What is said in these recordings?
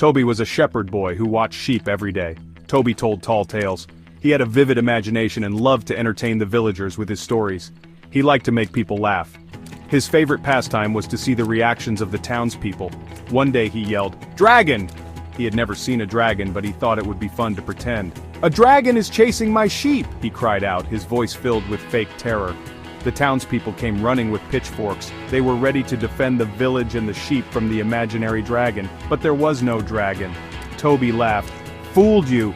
Toby was a shepherd boy who watched sheep every day. Toby told tall tales. He had a vivid imagination and loved to entertain the villagers with his stories. He liked to make people laugh. His favorite pastime was to see the reactions of the townspeople. One day he yelled, "Dragon!" He had never seen a dragon, but he thought it would be fun to pretend. "A dragon is chasing my sheep!" he cried out, his voice filled with fake terror. The townspeople came running with pitchforks. They were ready to defend the village and the sheep from the imaginary dragon, but there was no dragon. Toby laughed. "Fooled you!"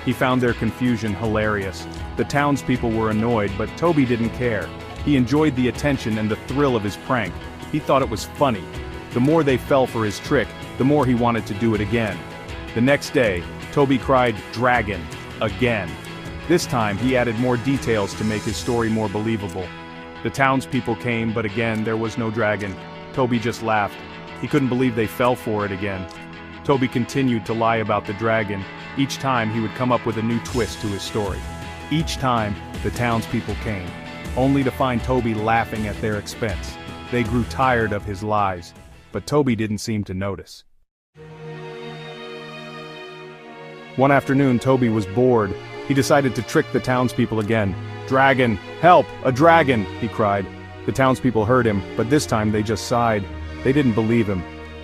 He found their confusion hilarious. The townspeople were annoyed, but Toby didn't care. He enjoyed the attention and the thrill of his prank. He thought it was funny. The more they fell for his trick, the more he wanted to do it again. The next day, Toby cried, "Dragon," again. This time he added more details to make his story more believable. The townspeople came, but again there was no dragon. Toby just laughed. He couldn't believe they fell for it again. Toby continued to lie about the dragon. Each time he would come up with a new twist to his story. Each time, the townspeople came, only to find Toby laughing at their expense. They grew tired of his lies, but Toby didn't seem to notice. One afternoon, Toby was bored. He decided to trick the townspeople again. "Dragon! Help! A dragon!" he cried. The townspeople heard him, but this time they just sighed. They didn't believe him.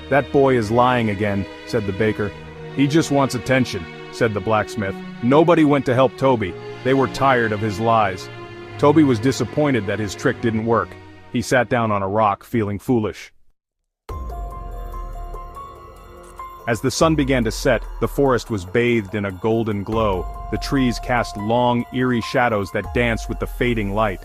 "That boy is lying again," said the baker. "He just wants attention," said the blacksmith. Nobody went to help Toby. They were tired of his lies. Toby was disappointed that his trick didn't work. He sat down on a rock, feeling foolish. As the sun began to set, the forest was bathed in a golden glow. The trees cast long, eerie shadows that danced with the fading light.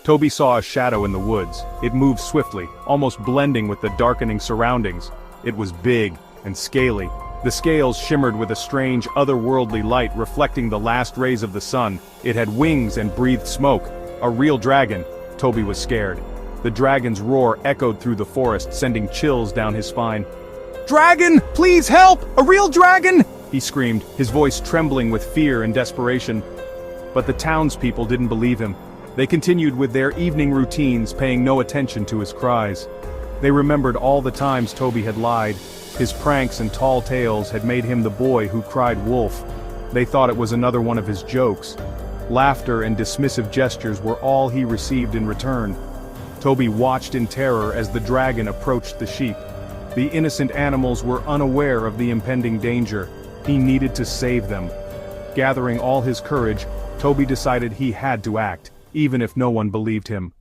Toby saw a shadow in the woods. It moved swiftly, almost blending with the darkening surroundings. It was big and scaly. The scales shimmered with a strange, otherworldly light reflecting the last rays of the sun. It had wings and breathed smoke. A real dragon. Toby was scared. The dragon's roar echoed through the forest, sending chills down his spine. "Dragon! Please help! A real dragon!" he screamed, his voice trembling with fear and desperation. But the townspeople didn't believe him. They continued with their evening routines, paying no attention to his cries. They remembered all the times Toby had lied. His pranks and tall tales had made him the boy who cried wolf. They thought it was another one of his jokes. Laughter and dismissive gestures were all he received in return. Toby watched in terror as the dragon approached the sheep. The innocent animals were unaware of the impending danger. He needed to save them. Gathering all his courage, Toby decided he had to act, even if no one believed him.